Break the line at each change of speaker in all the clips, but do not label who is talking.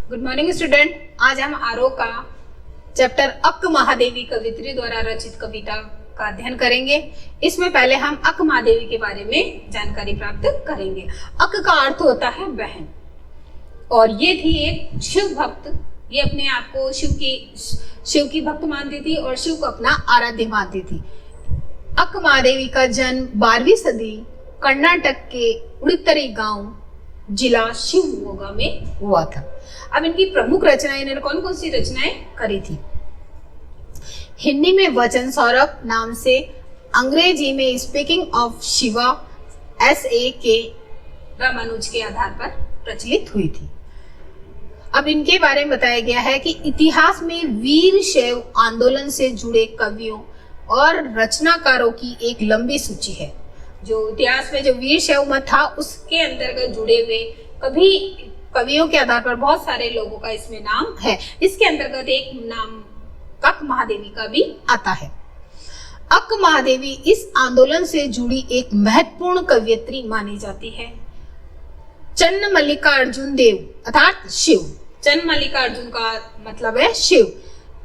Good morning student. आज हम आरोह का चैप्टर अक्क महादेवी कवित्री द्वारा रचित कविता का अध्ययन करेंगे। इसमें पहले हम अक्क महादेवी के बारे में जानकारी प्राप्त करेंगे। अक्क का अर्थ होता है बहन, और ये थी एक शिव भक्त। ये अपने आप को शिव की भक्त मानती थी और शिव को अपना आराध्य मानती थी। अक्क महादेवी का जन्म 12वीं सदी कर्नाटक के उड़ितरी गांव जिला शिवमोगा में हुआ था। अब इनकी प्रमुख रचनाएं, इन्होंने कौन कौन सी रचनाएं करी थी? हिंदी में वचन सौरभ नाम से, अंग्रेजी में स्पीकिंग ऑफ शिवा S.A. के रामानुज के आधार पर प्रचलित हुई थी। अब इनके बारे में बताया गया है कि इतिहास में वीर शैव आंदोलन से जुड़े कवियों और रचनाकारों की एक लंबी सूची है। जो इतिहास में जो वीर शैव मत था उसके अंतर्गत जुड़े हुए कवियों के आधार पर बहुत सारे लोगों का इसमें नाम है। इसके अंतर्गत एक नाम अक्क महादेवी का भी आता है। अक्क महादेवी इस आंदोलन से जुड़ी एक महत्वपूर्ण कवयित्री मानी जाती है। चन्न मल्लिकार्जुन देव अर्थात शिव, चन्न मल्लिकार्जुन का मतलब है शिव,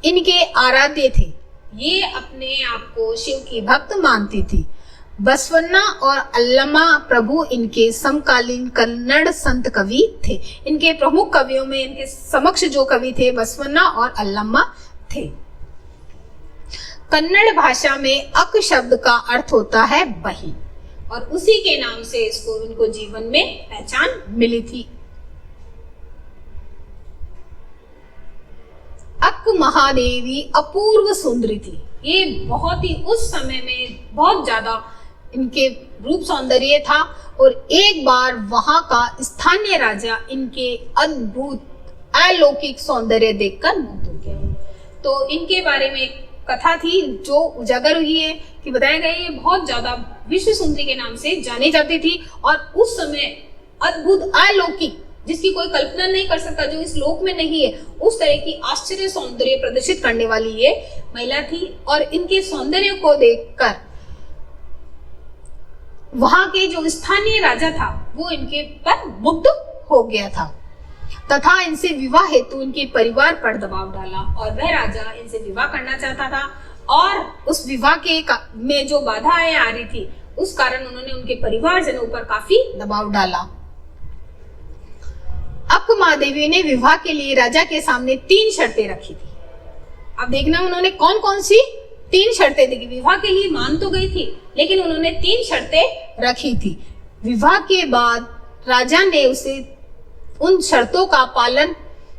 इनके आराध्य थे। ये अपने आप को शिव की भक्त मानती थी। बसवन्ना और अल्लमा प्रभु इनके समकालीन कन्नड़ संत कवि थे। इनके प्रमुख कवियों में इनके समक्ष जो कवि थे बसवन्ना और अल्लमा थे। कन्नड़ भाषा में अक शब्द का अर्थ होता है बही, और उसी के नाम से इनको जीवन में पहचान मिली थी। अक्क महादेवी अपूर्व सुंदरी थी। ये बहुत ही उस समय में बहुत ज्यादा इनके रूप सौंदर्य था, और एक बार वहां का स्थानीय राजा इनके अद्भुत अलौकिक सौंदर्य देखकर मुग्ध हो गया। तो इनके बारे में एक कथा थी जो उजागर हुई है कि बताया गया ये बहुत ज्यादा विश्व सुंदरी के नाम से जानी जाती थी, और उस समय अद्भुत अलौकिक, जिसकी कोई कल्पना नहीं कर सकता, जो इस लोक में नहीं है, उस तरह की आश्चर्य सौंदर्य प्रदर्शित करने वाली ये महिला थी। और इनके सौंदर्य को देखकर वहां के जो स्थानीय राजा था वो इनके पर मुग्ध हो गया था तथा इनसे विवाह हेतु इनके परिवार पर दबाव डाला, और वह राजा इनसे विवाह करना चाहता था। और उस विवाह के में जो बाधाएं आ रही थी उस कारण उन्होंने उनके परिवारजनों पर काफी दबाव डाला। अक्क महादेवी ने विवाह के लिए राजा के सामने 3 शर्तें रखी थी। अब देखना उन्होंने कौन कौन सी 3 शर्तें दी। विवाह के लिए मान तो गई थी, लेकिन उन्होंने 3 शर्तें रखी थी। विवाह के बाद राजा ने उसे उन शर्तों का पालन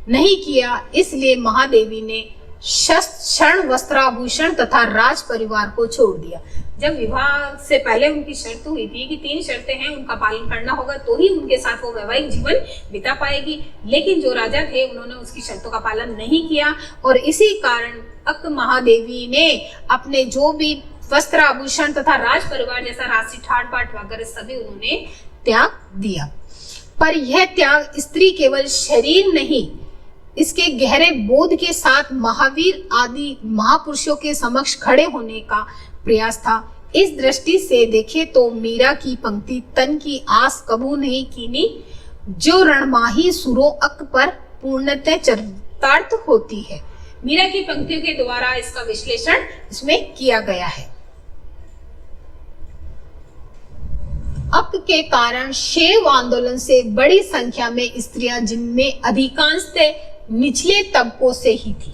नहीं किया, इसलिए महादेवी ने शस्त्र वस्त्राभूषण तथा राज परिवार को छोड़ दिया। जब विवाह से पहले उनकी शर्त हुई थी कि 3 शर्तें हैं, उनका पालन करना होगा तो ही उनके साथ वो वैवाहिक जीवन बिता पाएगी, लेकिन जो राजा थे उन्होंने उसकी शर्तों का पालन नहीं किया, और इसी कारण अक्क महादेवी ने अपने जो भी वस्त्र आभूषण तथा राज परिवार जैसा राशि ठाट बाट वगैरह सभी उन्होंने त्याग दिया। पर यह त्याग स्त्री केवल शरीर नहीं, इसके गहरे बोध के साथ महावीर आदि महापुरुषों के समक्ष खड़े होने का प्रयास था। इस दृष्टि से देखे तो मीरा की पंक्ति तन की आस कबू नहीं कीनी, जो रणमाही सुरो अक पर पूर्णतः चरितार्थ होती है। मीरा की पंक्तियों के द्वारा इसका विश्लेषण इसमें किया गया है। अक के कारण शैव आंदोलन से बड़ी संख्या में स्त्रियां, जिनमें अधिकांशतः निचले तबकों से ही थी।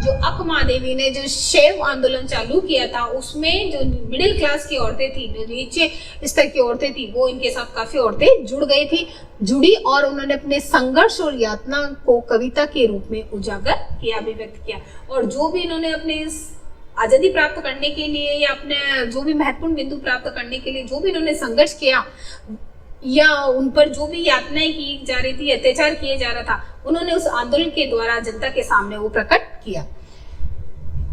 जो अक्क महादेवी ने जो शैव आंदोलन चालू किया था उसमें जो मिडिल क्लास की औरतें थी, जो नीचे स्तर की औरतें थी, वो इनके साथ काफी औरतें जुड़ी और उन्होंने अपने संघर्ष और यातना को कविता के रूप में उजागर किया, अभिव्यक्त किया। और जो भी इन्होंने अपने आजादी प्राप्त करने के लिए या अपने जो भी महत्वपूर्ण बिंदु प्राप्त करने के लिए जो भी इन्होंने संघर्ष किया या उन पर जो भी यातनाएं की जा रही थी, अत्याचार किए जा रहा था, उन्होंने उस आंदोलन के द्वारा जनता के सामने वो प्रकट किया।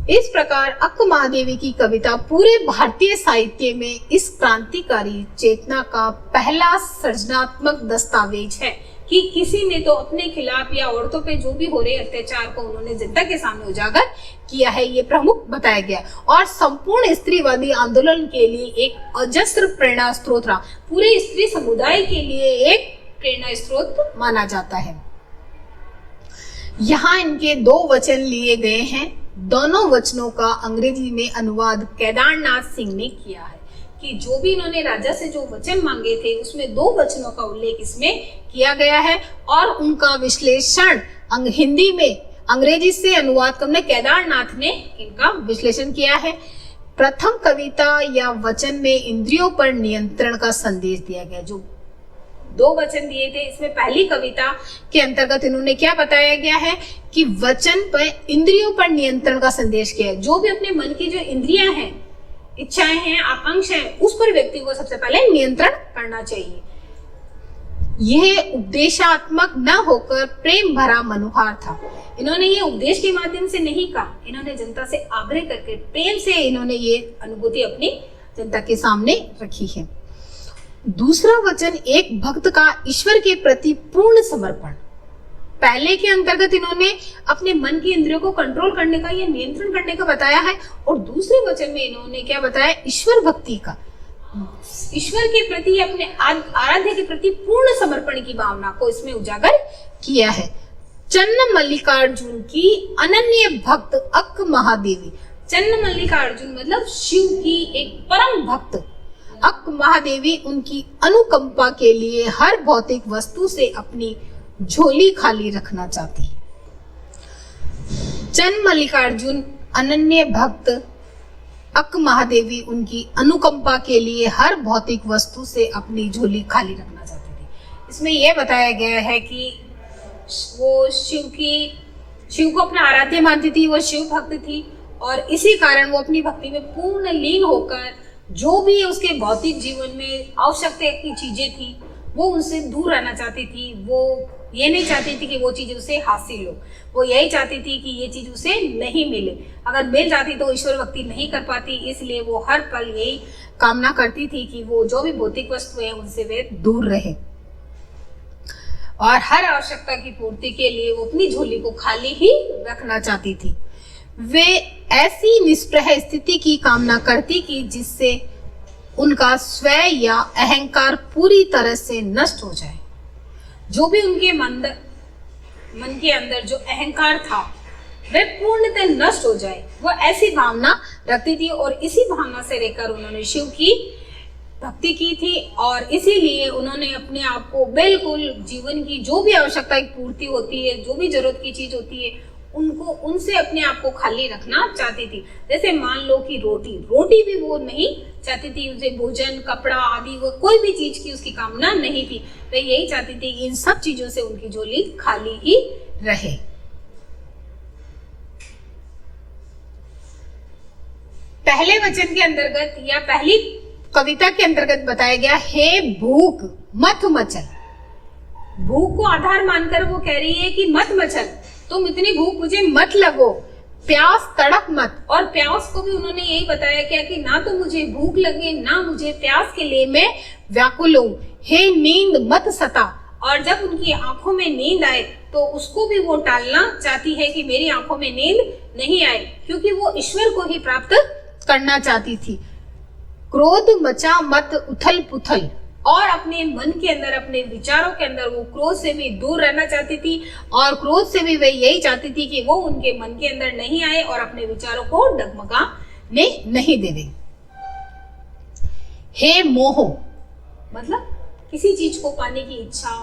इस प्रकार अक्क महादेवी की कविता पूरे भारतीय साहित्य में इस क्रांतिकारी चेतना का पहला सृजनात्मक दस्तावेज है कि किसी ने तो अपने खिलाफ या औरतों पे जो भी हो रहे अत्याचार को उन्होंने जनता के सामने उजागर किया है, ये प्रमुख बताया गया। और संपूर्ण स्त्रीवादी आंदोलन के लिए एक अजस्र प्रेरणा स्रोत रहा, पूरे स्त्री समुदाय के लिए एक प्रेरणा स्रोत माना जाता है। यहाँ इनके 2 वचन लिए गए हैं। दोनों वचनों का अंग्रेजी में अनुवाद केदारनाथ सिंह ने किया है कि जो भी इन्होंने राजा से जो वचन मांगे थे उसमें 2 वचनों का उल्लेख इसमें किया गया है और उनका विश्लेषण हिंदी में अंग्रेजी से अनुवाद करने केदारनाथ ने इनका विश्लेषण किया है। प्रथम कविता या वचन में इंद्रियों पर नियंत्रण का संदेश दिया गया। जो 2 वचन दिए थे इसमें पहली कविता के अंतर्गत इन्होंने क्या बताया गया है कि वचन पर इंद्रियों पर नियंत्रण का संदेश किया है। जो भी अपने मन की जो इंद्रियां हैं, इच्छाएं हैं, आकांक्षाएं हैं, उस पर व्यक्ति को सबसे पहले नियंत्रण करना चाहिए। यह उपदेशात्मक न होकर प्रेम भरा मनोहार था। इन्होंने ये उपदेश के माध्यम से नहीं कहा, इन्होंने जनता से आग्रह करके प्रेम से इन्होंने ये अनुभूति अपनी जनता के सामने रखी है। दूसरा वचन एक भक्त का ईश्वर के प्रति पूर्ण समर्पण। पहले के अंतर्गत इन्होंने अपने मन की इंद्रियों को कंट्रोल करने का या नियंत्रण करने का बताया है और दूसरे वचन में इन्होंने क्या बताया, ईश्वर भक्ति का, ईश्वर के प्रति, अपने आराध्य के प्रति पूर्ण समर्पण की भावना को इसमें उजागर किया है। चन्न मल्लिकार्जुन की अनन्य भक्त अक्क महादेवी। चन्न मल्लिकार्जुन मतलब शिव की एक परम भक्त अक्क महादेवी उनकी अनुकंपा के लिए हर भौतिक वस्तु से अपनी झोली खाली रखना चाहती है। चन्न मल्लिकार्जुन अनन्य भक्त अक्क महादेवी उनकी अनुकंपा के लिए हर भौतिक वस्तु से अपनी झोली खाली रखना चाहती थी। इसमें यह बताया गया है कि वो शिव को अपना आराध्य मानती थी, वो शिव भक्त थी और इसी कारण वो अपनी भक्ति में पूर्ण लीन होकर जो भी उसके भौतिक जीवन में आवश्यकता की चीजें थी वो उनसे दूर रहना चाहती थी। वो ये नहीं चाहती थी कि वो चीज उसे हासिल हो, वो यही चाहती थी कि ये चीज उसे नहीं मिले। अगर मिल जाती तो ईश्वर भक्ति नहीं कर पाती, इसलिए वो हर पल यही कामना करती थी कि वो जो भी भौतिक वस्तु है उनसे वे दूर रहे और हर आवश्यकता की पूर्ति के लिए वो अपनी झोली को खाली ही रखना चाहती थी। वे ऐसी निष्प्रह स्थिति की कामना करती कि जिससे उनका स्वयं या अहंकार पूरी तरह से नष्ट हो जाए। जो भी उनके मन के अंदर जो अहंकार था वह पूर्णतः नष्ट हो जाए, वो ऐसी भावना रखती थी और इसी भावना से रहकर उन्होंने शिव की भक्ति की थी और इसीलिए उन्होंने अपने आप को बिल्कुल जीवन की जो भी आवश्यकता की पूर्ति होती है, जो भी जरूरत की चीज होती है, उनसे अपने आप को खाली रखना चाहती थी। जैसे मान लो कि रोटी भी वो नहीं चाहती थी, उसे भोजन, कपड़ा आदि वो कोई भी चीज की उसकी कामना नहीं थी। वे यही चाहती थी कि इन सब चीजों से उनकी झोली खाली ही रहे। पहले वचन के अंतर्गत या पहली कविता के अंतर्गत बताया गया, हे भूख मत मचल। भूख को आधार मानकर वो कह रही है कि मत मचल, तुम इतनी भूख मुझे मत लगो, प्यास तड़प मत। और प्यास को भी उन्होंने यही बताया क्या कि ना तो मुझे भूख लगे ना मुझे प्यास के लिए मैं व्याकुल हूं। हे नींद मत सता। और जब उनकी आंखों में नींद आए तो उसको भी वो टालना चाहती है कि मेरी आंखों में नींद नहीं आए, क्योंकि वो ईश्वर को ही प्राप्त करना चाहती थी। क्रोध मचा मत उथल पुथल। और अपने मन के अंदर, अपने विचारों के अंदर वो क्रोध से भी दूर रहना चाहती थी और क्रोध से भी वे यही चाहती थी कि वो उनके मन के अंदर नहीं आए और अपने विचारों को डगमगाने नहीं देवे। हे मोह मतलब किसी चीज को पाने की इच्छा,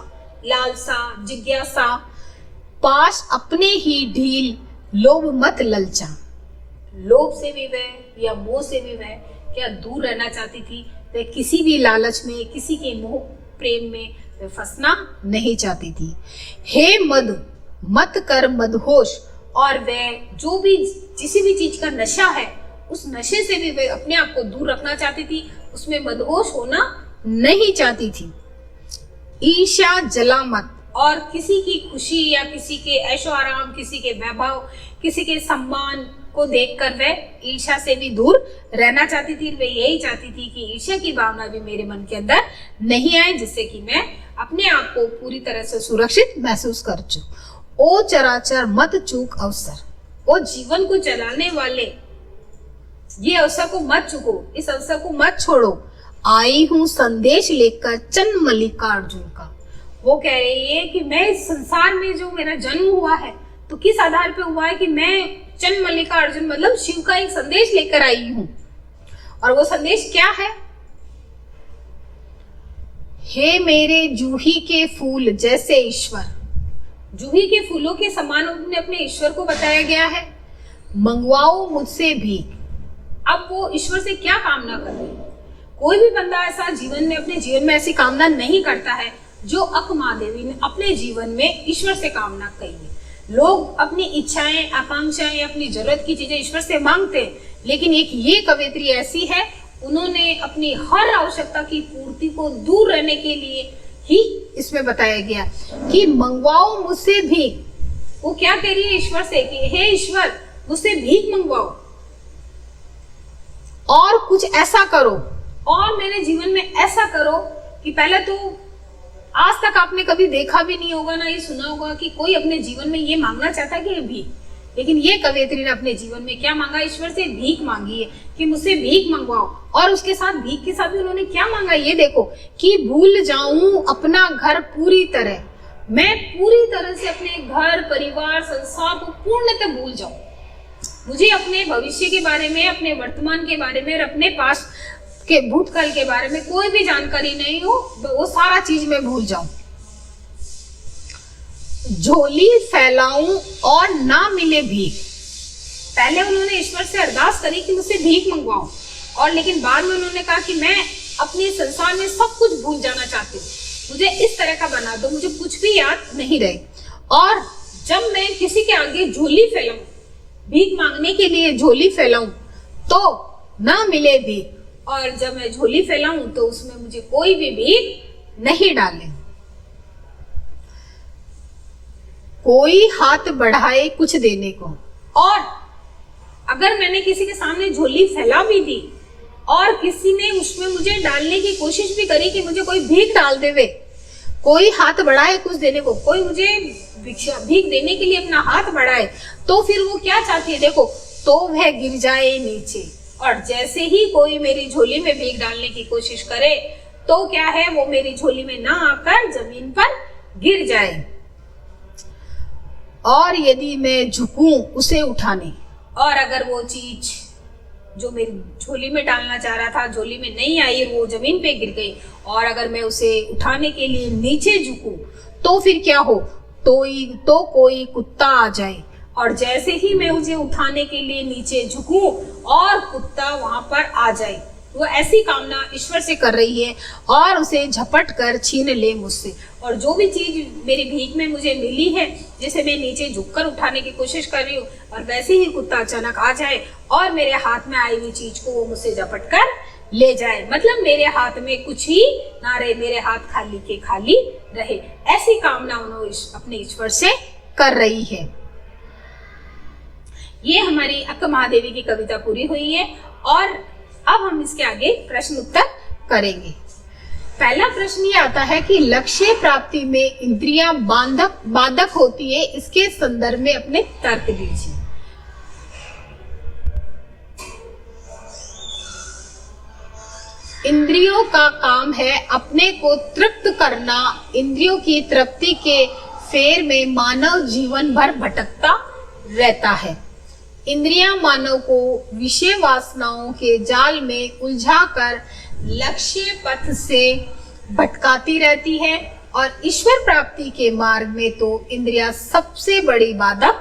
लालसा, जिज्ञासा, पास अपने ही ढील, लोभ मत ललचा। लोभ से भी वह या मोह से भी वह क्या दूर रहना चाहती थी। वह किसी भी लालच में, किसी के मोह प्रेम में वह फंसना नहीं चाहती थी। हे मद मत कर मदहोश। और वह जो भी किसी भी चीज का नशा है उस नशे से भी वह अपने आप को दूर रखना चाहती थी, उसमें मदहोश होना नहीं चाहती थी। ईर्ष्या जला मत। और किसी की खुशी या किसी के ऐशो आराम, किसी के वैभव, किसी के सम्मान को देखकर वह ईर्ष्या से भी दूर रहना चाहती थी। वह यही चाहती थी कि ईर्ष्या की भावना भी मेरे मन के अंदर नहीं आए, जिससे कि मैं अपने आप को पूरी तरह से सुरक्षित महसूस कर सकूं। ओ चराचर मत चूक अवसर। ओ जीवन को चलाने वाले, ये अवसर को मत चूको, इस अवसर को मत छोड़ो। आई हूं संदेश लेकर चन्न मल्लिकार्जुन का। वो कह रही है कि मैं इस संसार में जो मेरा जन्म हुआ है तो किस आधार पे हुआ है कि मैं चंद मल्लिका अर्जुन मतलब शिव का एक संदेश लेकर आई हूं। और वो संदेश क्या है? हे मेरे जूही के फूल जैसे ईश्वर, जूही के फूलों के समान उन्हें अपने ईश्वर को बताया गया है। मंगवाओ मुझसे भी। अब वो ईश्वर से क्या कामना कर रहे हैं? कोई भी बंदा ऐसा जीवन में अपने जीवन में ऐसी कामना नहीं करता है जो अक महादेवी ने अपने जीवन में ईश्वर से कामना कही है। लोग अपनी इच्छाएं, आकांक्षाएं, अपनी जरूरत की चीजें ईश्वर से मांगते हैं, लेकिन एक ये कवयित्री ऐसी है, उन्होंने अपनी हर आवश्यकता की पूर्ति को दूर रहने के लिए ही इसमें बताया गया कि मंगवाओ मुझसे भीख। वो क्या कह रही है ईश्वर से कि हे ईश्वर मुझसे भीख मंगवाओ और कुछ ऐसा करो और मेरे जीवन में ऐसा करो कि पहले तो आज तक आपने कभी देखा भी नहीं होगा, ना ये सुना होगा कि कोई अपने जीवन में ये मांगना चाहता कि भीख। लेकिन ये कवयित्री ने अपने जीवन में क्या मांगा? ईश्वर से भीख मांगी है कि मुझसे भीख मंगवाओ। और उसके साथ भीख के साथ भी उन्होंने क्या मांगा ये देखो कि भूल जाऊं अपना घर पूरी तरह, मैं पूरी तरह से अपने घर परिवार संसार को पूर्णतः भूल जाऊं। मुझे अपने भविष्य के बारे में, अपने वर्तमान के बारे में और अपने पास के भूतकाल के बारे में कोई भी जानकारी नहीं हो, वो सारा चीज मैं भूल जाऊं। झोली फैलाऊं और ना मिले भीख। पहले उन्होंने ईश्वर से अरदास करी कि मुझसे भीख मंगवाओ, और लेकिन बाद में उन्होंने कहा कि मैं अपने संसार में सब कुछ भूल जाना चाहती हूँ, मुझे इस तरह का बना दो, मुझे कुछ भी याद नहीं रहे। और जब मैं किसी के आगे झोली फैलाऊं, भीख मांगने के लिए झोली फैलाऊं तो ना मिले भीख, और जब मैं झोली फैलाऊं तो उसमें मुझे कोई भी भीख नहीं डाले। कोई हाथ बढ़ाए कुछ देने को, और अगर मैंने किसी के सामने झोली फैला भी दी और किसी ने उसमें मुझे डालने की कोशिश भी करी कि मुझे कोई भीख डाल देवे, कोई हाथ बढ़ाए कुछ देने को, कोई मुझे भीख देने के लिए अपना हाथ बढ़ाए, तो फिर वो क्या चाहती है देखो, तो वह गिर जाए नीचे। और जैसे ही कोई मेरी झोली में भीख डालने की कोशिश करे तो क्या है, वो मेरी झोली में ना आकर जमीन पर गिर जाए। और यदि मैं झुकूं उसे उठाने, और अगर वो चीज जो मेरी झोली में डालना चाह रहा था झोली में नहीं आई, वो जमीन पे गिर गई, और अगर मैं उसे उठाने के लिए नीचे झुकूं तो फिर क्या हो, तो कोई कुत्ता आ जाए, और जैसे ही मैं उसे उठाने के लिए नीचे झुकूं और कुत्ता वहां पर आ जाए, वो ऐसी कामना ईश्वर से कर रही है और उसे झपट कर छीन ले मुझसे। और जो भी चीज मेरी भीख में मुझे मिली है, जिसे मैं नीचे झुककर उठाने की कोशिश कर रही हूँ, और वैसे ही कुत्ता अचानक आ जाए और मेरे हाथ में आई हुई चीज को वो मुझसे झपट कर ले जाए, मतलब मेरे हाथ में कुछ ही ना रहे, मेरे हाथ खाली के खाली रहे। ऐसी कामना उन्होंने अपने ईश्वर से कर रही है। ये हमारी अक्क महादेवी की कविता पूरी हुई है, और अब हम इसके आगे प्रश्न उत्तर करेंगे। पहला प्रश्न ये आता है कि लक्ष्य प्राप्ति में इंद्रियां बाधक होती है, इसके संदर्भ में अपने तर्क दीजिए। इंद्रियों का काम है अपने को तृप्त करना। इंद्रियों की तृप्ति के फेर में मानव जीवन भर भटकता रहता है। इंद्रियां मानव को विषय वासनाओं के जाल में उलझाकर लक्ष्य पथ से भटकाती रहती है, और ईश्वर प्राप्ति के मार्ग में तो इंद्रियां सबसे बड़ी बाधक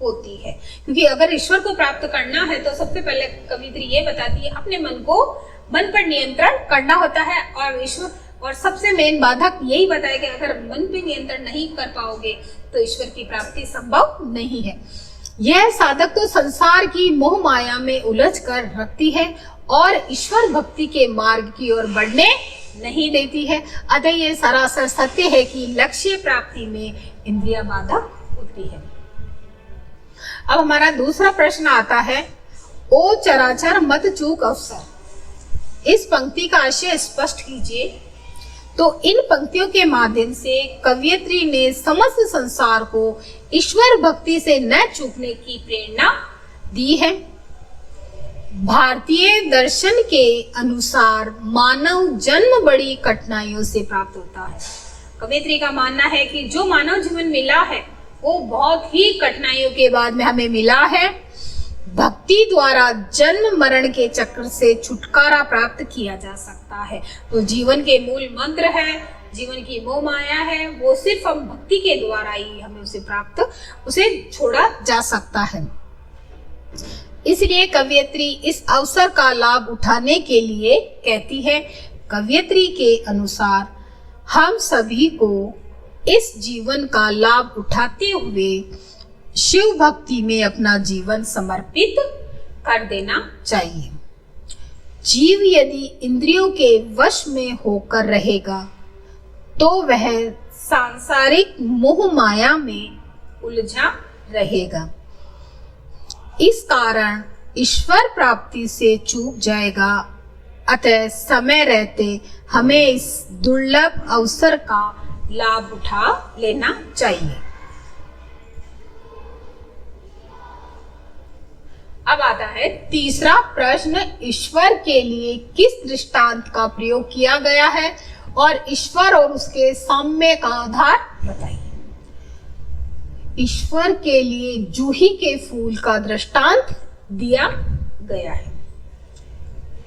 होती है। क्योंकि अगर ईश्वर को प्राप्त करना है तो सबसे पहले कवित्री ये बताती है अपने मन पर नियंत्रण करना होता है, और ईश्वर और सबसे मेन बाधक यही बताया कि अगर मन पे नियंत्रण नहीं कर पाओगे तो ईश्वर की प्राप्ति संभव नहीं है। यह साधक तो संसार की मोह माया में उलझ कर रखती है और ईश्वर भक्ति के मार्ग की ओर बढ़ने नहीं देती है। अतः यह सरासर सत्य है कि लक्ष्य प्राप्ति में इंद्रियां बाधक होती है। अब हमारा दूसरा प्रश्न आता है, ओ चराचर मत चूक अवसर। इस पंक्ति का आशय स्पष्ट कीजिए। तो इन पंक्तियों के माध्यम से कवयित्री ने समस्त संसार को ईश्वर भक्ति से न चूकने की प्रेरणा दी है। भारतीय दर्शन के अनुसार मानव जन्म बड़ी कठिनाइयों से प्राप्त होता है। कवयित्री का मानना है कि जो मानव जीवन मिला है वो बहुत ही कठिनाइयों के बाद में हमें मिला है। भक्ति द्वारा जन्म मरण के चक्र से छुटकारा प्राप्त किया जा सकता है। तो जीवन के मूल मंत्र है, जीवन की मोह माया है, वो सिर्फ हम भक्ति के द्वारा ही हमें उसे छोड़ा जा सकता है। इसलिए कवयित्री इस अवसर का लाभ उठाने के लिए कहती है। कवयित्री के अनुसार हम सभी को इस जीवन का लाभ उठाते हुए शिव भक्ति में अपना जीवन समर्पित कर देना चाहिए। जीव यदि इंद्रियों के वश में होकर रहेगा तो वह सांसारिक मोह माया में उलझा रहेगा। इस कारण ईश्वर प्राप्ति से चूक जाएगा। अतः समय रहते हमें इस दुर्लभ अवसर का लाभ उठा लेना चाहिए। अब आता है तीसरा प्रश्न, ईश्वर के लिए किस दृष्टांत का प्रयोग किया गया है और ईश्वर और उसके साम्य का आधार बताइए। ईश्वर के लिए जूही के फूल का दृष्टांत दिया गया है।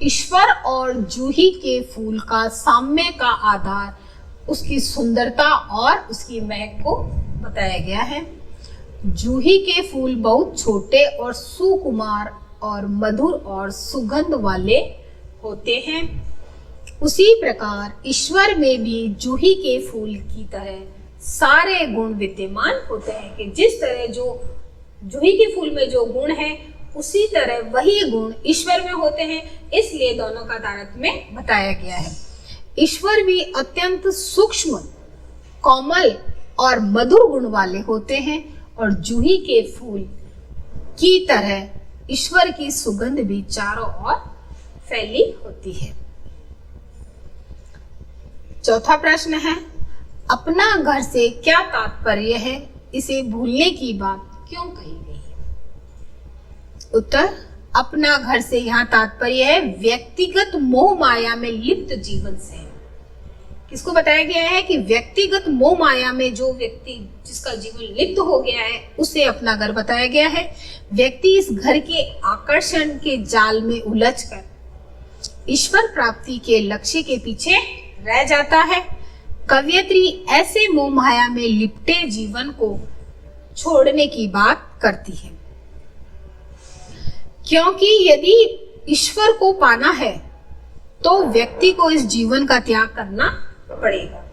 ईश्वर और जूही के फूल का साम्य का आधार उसकी सुंदरता और उसकी महक को बताया गया है। जूही के फूल बहुत छोटे और सुकुमार और मधुर और सुगंध वाले होते हैं। उसी प्रकार ईश्वर में भी जूही के फूल की तरह सारे गुण विद्यमान होते हैं कि जिस तरह जो जूही के फूल में जो गुण है उसी तरह वही गुण ईश्वर में होते हैं। इसलिए दोनों का तारतम्य बताया गया है। ईश्वर भी अत्यंत सूक्ष्म, कोमल और मधुर गुण वाले होते हैं और जूही के फूल की तरह ईश्वर की सुगंध भी चारों ओर फैली होती है। चौथा प्रश्न है, अपना घर से क्या तात्पर्य है? इसे भूलने की बात क्यों कही गई है? उत्तर, अपना घर से यहाँ तात्पर्य है व्यक्तिगत मोह माया में लिप्त जीवन से। किसको बताया गया है कि व्यक्तिगत मोह माया में जो व्यक्ति जिसका जीवन लिप्त हो गया है उसे अपना घर बताया गया है। व्यक्ति इस घर के आकर्षण के जाल में उलझकर ईश्वर प्राप्ति के लक्ष्य के पीछे रह जाता है। कवयित्री ऐसे मोह माया में लिपटे जीवन को छोड़ने की बात करती है, क्योंकि यदि ईश्वर को पाना है तो व्यक्ति को इस जीवन का त्याग करना पड़ेगा।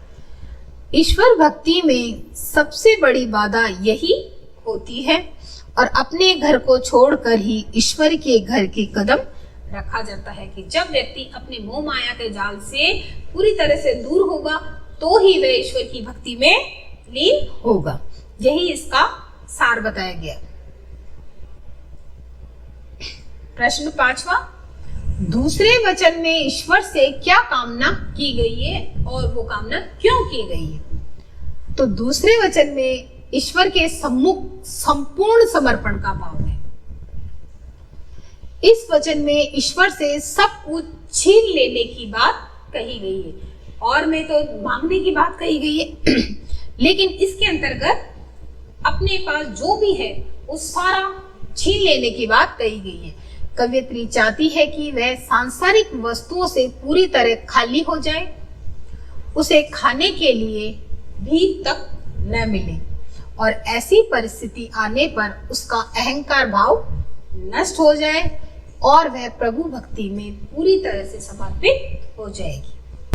ईश्वर भक्ति में सबसे बड़ी बाधा यही होती है और अपने घर को छोड़कर ही ईश्वर के घर के कदम रखा जाता है कि जब व्यक्ति अपने मोह माया के जाल से पूरी तरह से दूर होगा तो ही वह ईश्वर की भक्ति में लीन होगा। यही इसका सार बताया गया। प्रश्न 5वां, दूसरे वचन में ईश्वर से क्या कामना की गई है और वो कामना क्यों की गई है? तो दूसरे वचन में ईश्वर के सम्मुख संपूर्ण समर्पण का भाव है। इस वचन में ईश्वर से सब कुछ छीन लेने की बात कही गई है और में तो मांगने की बात कही गई है लेकिन इसके अंतर्गत अपने पास जो भी है वो सारा छीन लेने की बात कही गई है। कवयित्री चाहती है कि वह सांसारिक वस्तुओं से पूरी तरह खाली हो जाए, उसे खाने के लिए भी तक न मिले और ऐसी परिस्थिति आने पर उसका अहंकार भाव नष्ट हो जाए और वह प्रभु भक्ति में पूरी तरह से समर्पित हो जाएगी।